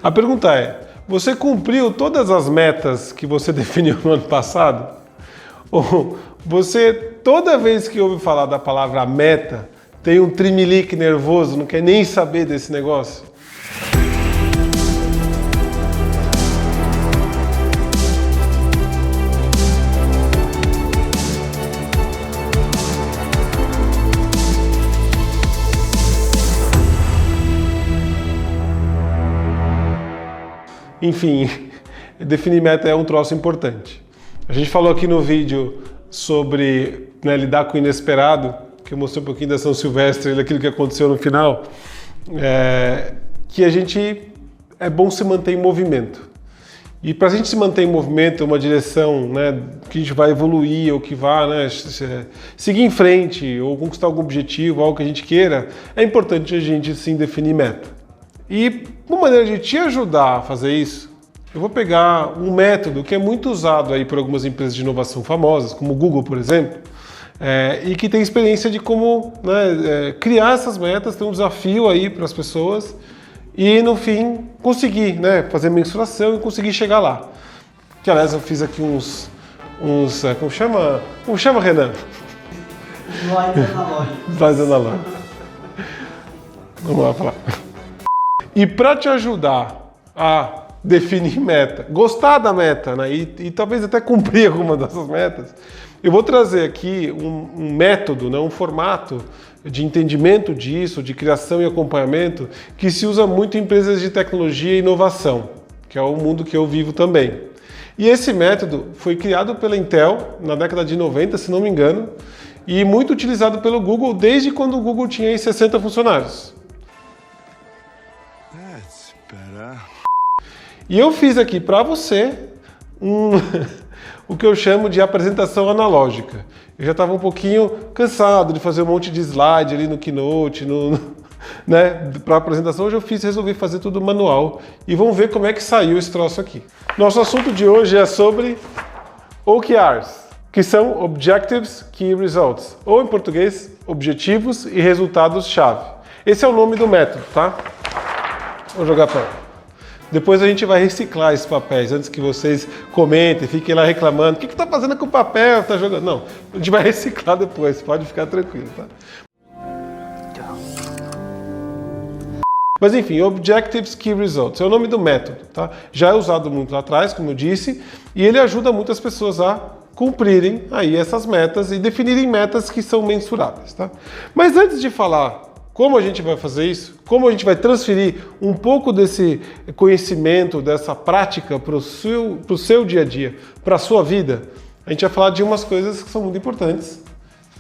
A pergunta é, você cumpriu todas as metas que você definiu no ano passado? Ou você, toda vez que ouve falar da palavra meta, tem um trimelique nervoso, não quer nem saber desse negócio? Enfim, definir meta é um troço importante. A gente falou aqui no vídeo sobre lidar com o inesperado, que eu mostrei um pouquinho da São Silvestre, daquilo que aconteceu no final, que é bom se manter em movimento. E para a gente se manter em movimento, uma direção que a gente vai evoluir, ou que vai seguir em frente, ou conquistar algum objetivo, algo que a gente queira, é importante a gente sim definir meta. E uma maneira de te ajudar a fazer isso, eu vou pegar um método que é muito usado aí por algumas empresas de inovação famosas, como o Google, por exemplo, e que tem experiência de como criar essas metas, ter um desafio aí para as pessoas e, no fim, conseguir fazer mensuração e conseguir chegar lá. Que, aliás, eu fiz aqui como chama, Renan? Slides analógicos. Slides analógicos. Vamos lá falar. E para te ajudar a definir meta, gostar da meta, e talvez até cumprir alguma dessas metas, eu vou trazer aqui um método, um formato de entendimento disso, de criação e acompanhamento, que se usa muito em empresas de tecnologia e inovação, que é o mundo que eu vivo também. E esse método foi criado pela Intel na década de 90, se não me engano, e muito utilizado pelo Google desde quando o Google tinha aí 60 funcionários. E eu fiz aqui para você o que eu chamo de apresentação analógica. Eu já estava um pouquinho cansado de fazer um monte de slide ali no Keynote, para a apresentação. Hoje eu resolvi fazer tudo manual. E vamos ver como é que saiu esse troço aqui. Nosso assunto de hoje é sobre OKRs, que são Objectives Key Results, ou em português, Objetivos e Resultados-Chave. Esse é o nome do método, tá? Vou jogar para lá. Depois a gente vai reciclar esses papéis, antes que vocês comentem, fiquem lá reclamando. O que está fazendo com o papel? Está jogando? Não, a gente vai reciclar depois, pode ficar tranquilo, tá? Mas enfim, Objectives Key Results é o nome do método, tá? Já é usado muito lá atrás, como eu disse, e ele ajuda muitas pessoas a cumprirem aí essas metas e definirem metas que são mensuráveis, tá? Mas antes de falar como a gente vai fazer isso, como a gente vai transferir um pouco desse conhecimento, dessa prática para o seu dia a dia, para a sua vida, a gente vai falar de umas coisas que são muito importantes,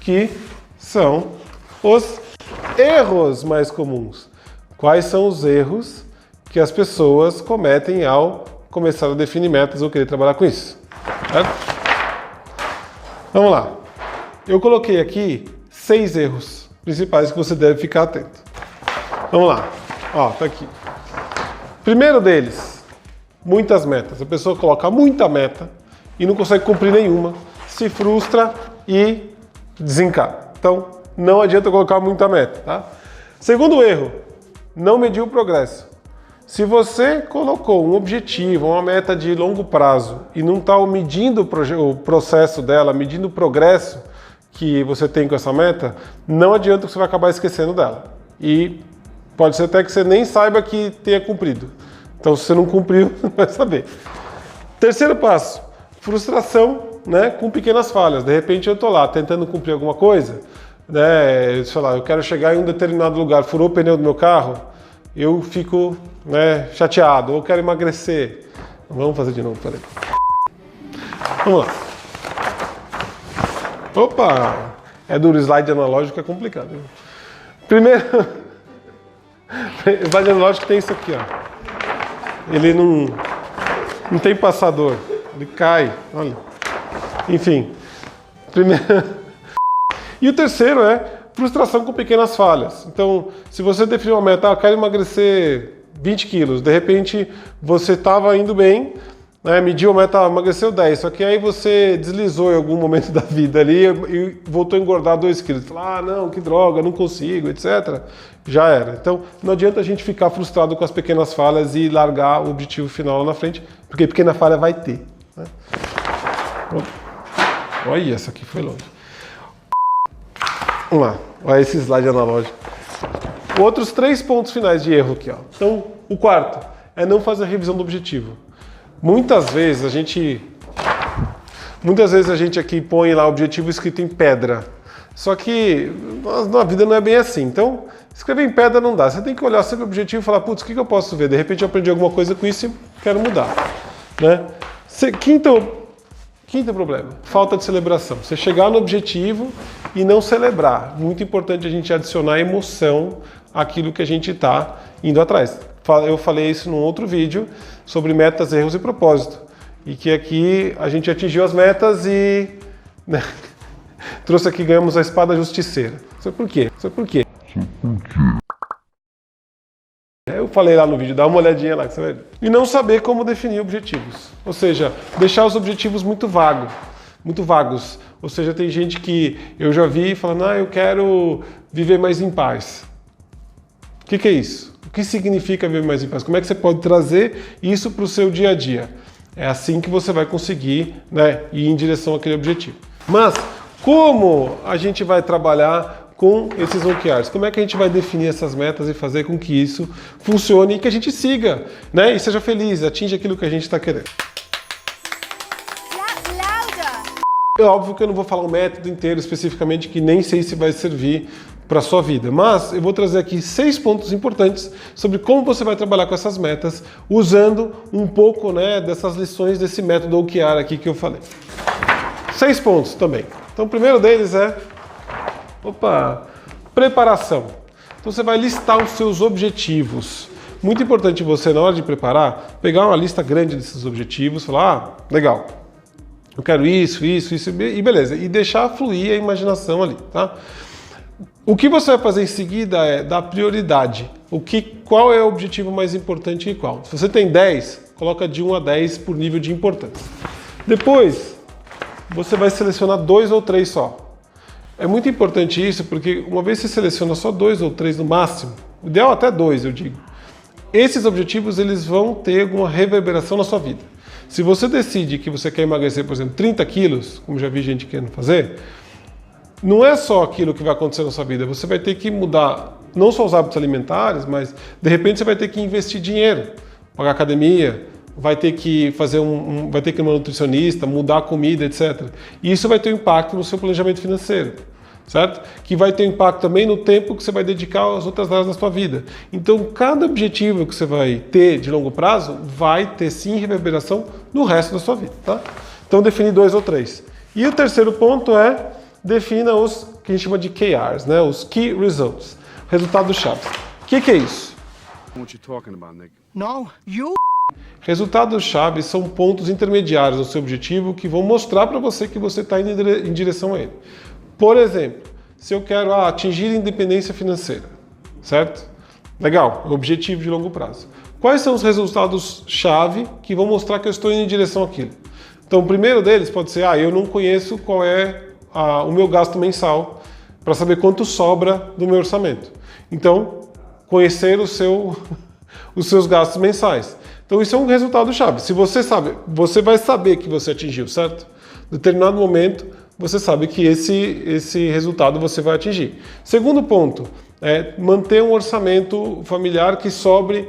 que são os erros mais comuns. Quais são os erros que as pessoas cometem ao começar a definir metas ou querer trabalhar com isso? Certo? Vamos lá. Eu coloquei aqui 6 erros principais que você deve ficar atento. Vamos lá. Ó, tá aqui. Primeiro deles, muitas metas. A pessoa coloca muita meta e não consegue cumprir nenhuma, se frustra e desencara. Então, não adianta colocar muita meta, tá? Segundo erro, não medir o progresso. Se você colocou um objetivo, uma meta de longo prazo e não está medindo o processo dela, medindo o progresso que você tem com essa meta, não adianta que você vai acabar esquecendo dela. E pode ser até que você nem saiba que tenha cumprido. Então, se você não cumpriu, você vai saber. Terceiro passo, frustração, com pequenas falhas. De repente eu estou lá tentando cumprir alguma coisa, sei lá, eu quero chegar em um determinado lugar, furou o pneu do meu carro, eu fico chateado, ou quero emagrecer. Vamos fazer de novo, peraí. Vamos lá. Opa! É duro, slide analógico é complicado. Primeiro, o slide analógico tem isso aqui, ó. Ele não tem passador, ele cai, olha. Enfim, primeiro. E o terceiro é frustração com pequenas falhas. Então, se você definir uma meta, eu quero emagrecer 20 quilos, de repente você estava indo bem, né, mediu a meta, emagreceu 10, só que aí você deslizou em algum momento da vida ali e voltou a engordar 2 quilos. Fala, não, que droga, não consigo, etc. Já era. Então, não adianta a gente ficar frustrado com as pequenas falhas e largar o objetivo final lá na frente, porque pequena falha vai ter. Né? Olha, essa aqui foi longe. Vamos lá, olha esse slide analógico. Outros 3 pontos finais de erro aqui. Ó. Então, o quarto é não fazer a revisão do objetivo. Muitas vezes a gente aqui põe lá o objetivo escrito em pedra. Só que na vida não é bem assim. Então, escrever em pedra não dá. Você tem que olhar sempre o objetivo e falar, putz, o que eu posso ver? De repente eu aprendi alguma coisa com isso e quero mudar. Né? Quinto problema, falta de celebração. Você chegar no objetivo e não celebrar. Muito importante a gente adicionar emoção àquilo que a gente está indo atrás. Eu falei isso num outro vídeo sobre metas, erros e propósito. E que aqui a gente atingiu as metas e né, trouxe aqui, ganhamos a espada justiceira. Sabe por quê? Eu falei lá no vídeo, dá uma olhadinha lá que você vai ver. E não saber como definir objetivos. Ou seja, deixar os objetivos muito vagos. Ou seja, tem gente que eu já vi falando, eu quero viver mais em paz. O que é isso? O que significa viver mais em paz? Como é que você pode trazer isso para o seu dia a dia? É assim que você vai conseguir, né, ir em direção àquele objetivo. Mas como a gente vai trabalhar com esses OKRs? Como é que a gente vai definir essas metas e fazer com que isso funcione e que a gente siga, né, e seja feliz, atinja aquilo que a gente está querendo? É óbvio que eu não vou falar o método inteiro especificamente, que nem sei se vai servir para a sua vida, mas eu vou trazer aqui 6 pontos importantes sobre como você vai trabalhar com essas metas, usando um pouco, né, dessas lições desse método OKR aqui que eu falei. 6 pontos também. Então o primeiro deles é preparação. Então você vai listar os seus objetivos. Muito importante você, na hora de preparar, pegar uma lista grande desses objetivos, falar, legal, eu quero isso, e beleza. E deixar fluir a imaginação ali, tá? O que você vai fazer em seguida é dar prioridade. Qual é o objetivo mais importante e qual? Se você tem 10, coloca de 1 a 10 por nível de importância. Depois, você vai selecionar 2 ou 3 só. É muito importante isso, porque uma vez que você seleciona só 2 ou 3 no máximo, o ideal até 2, eu digo, esses objetivos eles vão ter alguma reverberação na sua vida. Se você decide que você quer emagrecer, por exemplo, 30 quilos, como já vi gente querendo fazer, não é só aquilo que vai acontecer na sua vida, você vai ter que mudar não só os hábitos alimentares, mas de repente você vai ter que investir dinheiro, pagar academia, vai ter que fazer vai ter que ir uma nutricionista, mudar a comida, etc. E isso vai ter um impacto no seu planejamento financeiro, certo? Que vai ter um impacto também no tempo que você vai dedicar às outras áreas da sua vida. Então, cada objetivo que você vai ter de longo prazo vai ter sim reverberação no resto da sua vida, tá? Então, define 2 ou 3. E o terceiro ponto é defina os que a gente chama de KRs, né? Os Key Results, resultados-chave. O que é isso? What you talking about, Nick? No, you. Resultados-chave são pontos intermediários do seu objetivo que vão mostrar para você que você está indo em direção a ele. Por exemplo, se eu quero atingir a independência financeira, certo? Legal, objetivo de longo prazo. Quais são os resultados-chave que vão mostrar que eu estou indo em direção àquilo? Então, o primeiro deles pode ser, eu não conheço qual é o meu gasto mensal para saber quanto sobra do meu orçamento. Então, conhecer os seus gastos mensais. Então, isso é um resultado-chave. Se você sabe, você vai saber que você atingiu, certo? Em determinado momento, você sabe que esse resultado você vai atingir. Segundo ponto, é manter um orçamento familiar que sobre,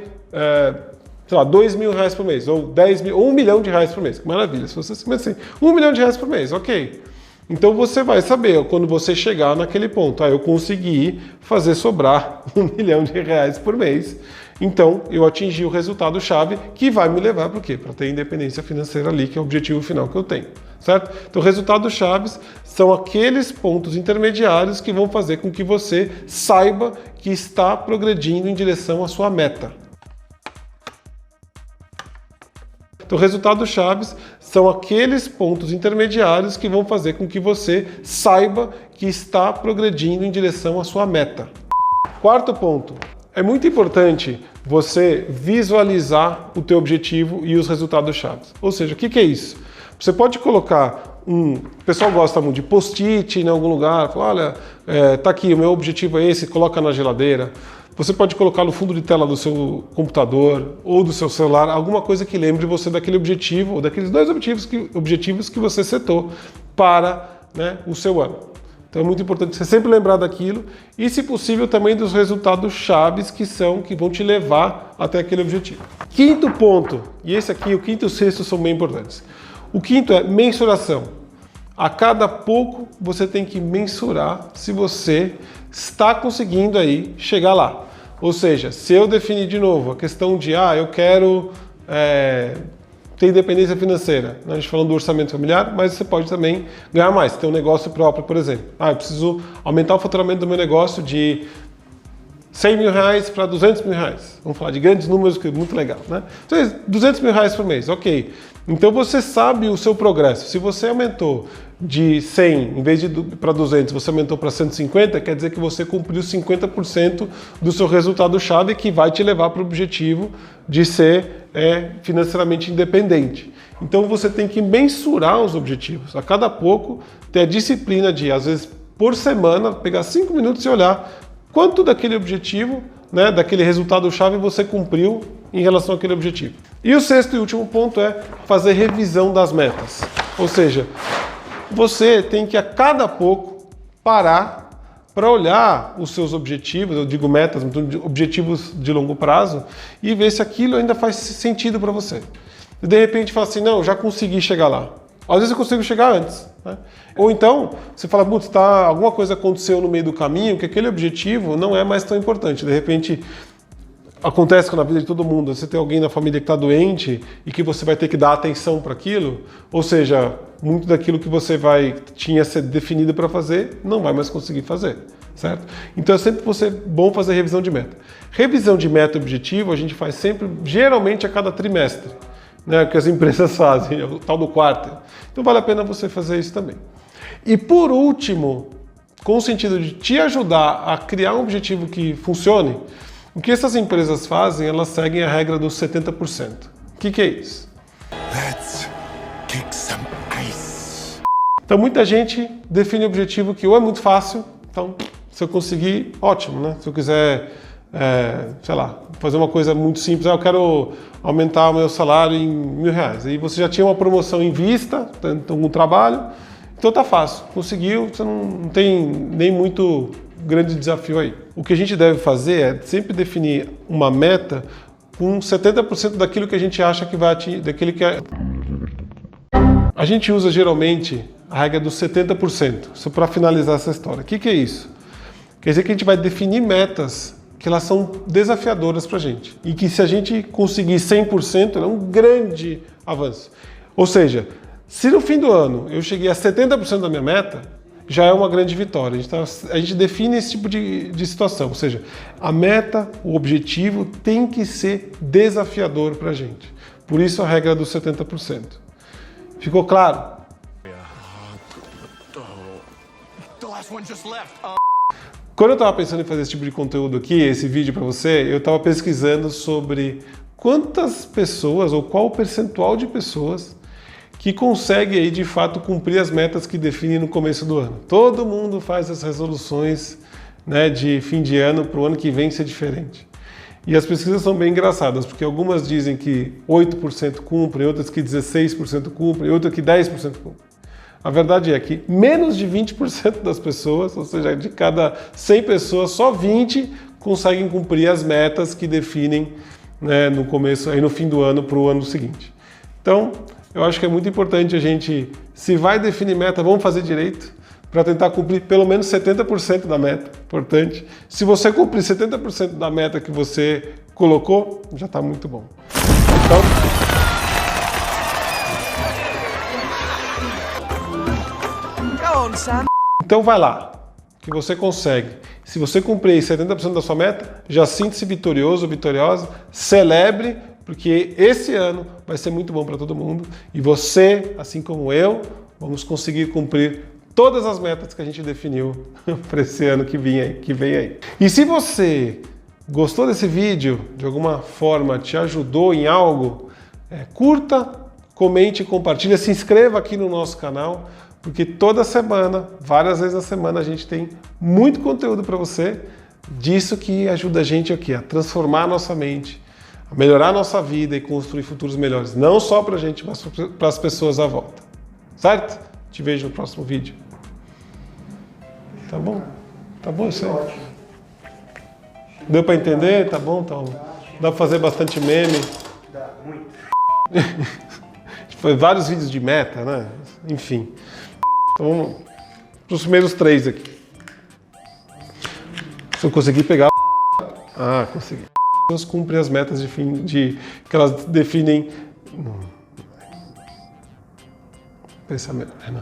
sei lá, R$2.000 por mês, ou 10 mil, ou R$1 milhão por mês. Que maravilha, se você se assim, R$1 milhão por mês, ok. Então você vai saber, quando você chegar naquele ponto, eu consegui fazer sobrar R$1 milhão por mês, então eu atingi o resultado-chave que vai me levar para o quê? Para ter independência financeira ali, que é o objetivo final que eu tenho, certo? Então resultados-chaves são aqueles pontos intermediários que vão fazer com que você saiba que está progredindo em direção à sua meta. Então, resultados-chave são aqueles pontos intermediários que vão fazer com que você saiba que está progredindo em direção à sua meta. Quarto ponto. É muito importante você visualizar o teu objetivo e os resultados chaves. Ou seja, o que é isso? Você pode colocar o pessoal gosta muito de post-it em algum lugar, fala, olha, tá aqui, o meu objetivo é esse, coloca na geladeira. Você pode colocar no fundo de tela do seu computador ou do seu celular alguma coisa que lembre você daquele objetivo ou daqueles dois objetivos que você setou para, né, o seu ano. Então é muito importante você sempre lembrar daquilo e, se possível, também dos resultados chaves que vão te levar até aquele objetivo. Quinto ponto, e esse aqui, o quinto e o sexto são bem importantes. O quinto é mensuração. A cada pouco você tem que mensurar se você está conseguindo aí chegar lá. Ou seja, se eu definir de novo a questão de eu quero ter independência financeira, né? A gente falando do orçamento familiar, mas você pode também ganhar mais, ter um negócio próprio, por exemplo. Eu preciso aumentar o faturamento do meu negócio de 100 mil reais para 200 mil reais. Vamos falar de grandes números, que é muito legal, né? Então, 200 mil reais por mês, ok. Então você sabe o seu progresso. Se você aumentou de 100, em vez de para 200, você aumentou para 150, quer dizer que você cumpriu 50% do seu resultado-chave, que vai te levar para o objetivo de ser financeiramente independente. Então você tem que mensurar os objetivos. A cada pouco, ter a disciplina de, às vezes, por semana, pegar 5 minutos e olhar quanto daquele objetivo, né, daquele resultado-chave você cumpriu em relação àquele objetivo. E o sexto e último ponto é fazer revisão das metas. Ou seja, você tem que a cada pouco parar para olhar os seus objetivos, eu digo metas, objetivos de longo prazo, e ver se aquilo ainda faz sentido para você. E de repente fala assim, não, já consegui chegar lá. Às vezes eu consigo chegar antes, né? Ou então, você fala, putz, alguma coisa aconteceu no meio do caminho, que aquele objetivo não é mais tão importante. De repente, acontece na vida de todo mundo, você tem alguém na família que está doente e que você vai ter que dar atenção para aquilo, ou seja, muito daquilo que você tinha sido definido para fazer, não vai mais conseguir fazer, certo? Então é sempre bom fazer revisão de meta. Revisão de meta e objetivo a gente faz sempre, geralmente a cada trimestre, né, que as empresas fazem, o tal do quarto. Então vale a pena você fazer isso também. E por último, com o sentido de te ajudar a criar um objetivo que funcione, o que essas empresas fazem, elas seguem a regra dos 70%. O que é isso? Let's kick some ice. Então muita gente define o objetivo que ou é muito fácil, então se eu conseguir, ótimo, né? Se eu quiser, sei lá, fazer uma coisa muito simples, eu quero aumentar o meu salário em R$1.000. Aí você já tinha uma promoção em vista, algum trabalho, então tá fácil. Conseguiu, você não tem nem muito grande desafio aí. O que a gente deve fazer é sempre definir uma meta com 70% daquilo que a gente acha que vai atingir, daquele que é... A gente usa geralmente a regra dos 70%, só para finalizar essa história. O que é isso? Quer dizer que a gente vai definir metas que elas são desafiadoras para a gente e que, se a gente conseguir 100%, é um grande avanço. Ou seja, se no fim do ano eu cheguei a 70% da minha meta, já é uma grande vitória. A gente define esse tipo de situação, ou seja, a meta, o objetivo tem que ser desafiador para a gente. Por isso a regra dos 70%. Ficou claro? The last one just left. Quando eu estava pensando em fazer esse tipo de conteúdo aqui, esse vídeo para você, eu estava pesquisando sobre quantas pessoas ou qual o percentual de pessoas que consegue aí de fato cumprir as metas que define no começo do ano. Todo mundo faz as resoluções, né, de fim de ano para o ano que vem ser diferente. E as pesquisas são bem engraçadas, porque algumas dizem que 8% cumprem, outras que 16% cumprem, outras que 10% cumprem. A verdade é que menos de 20% das pessoas, ou seja, de cada 100 pessoas, só 20 conseguem cumprir as metas que definem, né, no começo, aí no fim do ano para o ano seguinte. Então, eu acho que é muito importante a gente, se vai definir meta, vamos fazer direito, para tentar cumprir pelo menos 70% da meta. Importante. Se você cumprir 70% da meta que você colocou, já está muito bom. Então vai lá, que você consegue. Se você cumprir 70% da sua meta, já sinta-se vitorioso, vitoriosa, celebre, porque esse ano vai ser muito bom para todo mundo e você, assim como eu, vamos conseguir cumprir todas as metas que a gente definiu para esse ano que vem aí. E se você Gostou desse vídeo? De alguma forma te ajudou em algo? Curta, comente, compartilha, se inscreva aqui no nosso canal, porque toda semana, várias vezes na semana, a gente tem muito conteúdo para você, disso que ajuda a gente aqui a transformar a nossa mente, a melhorar a nossa vida e construir futuros melhores, não só para a gente, mas para as pessoas à volta. Certo? Te vejo no próximo vídeo. Tá bom? Tá bom isso aí? Deu para entender? Tá bom? Então, dá para fazer bastante meme. Dá muito. Foi vários vídeos de meta, né? Enfim. Então vamos para os primeiros 3 aqui. Se eu conseguir pegar... Ah, consegui. As pessoas cumprem as metas que elas definem... Pensar melhor, né?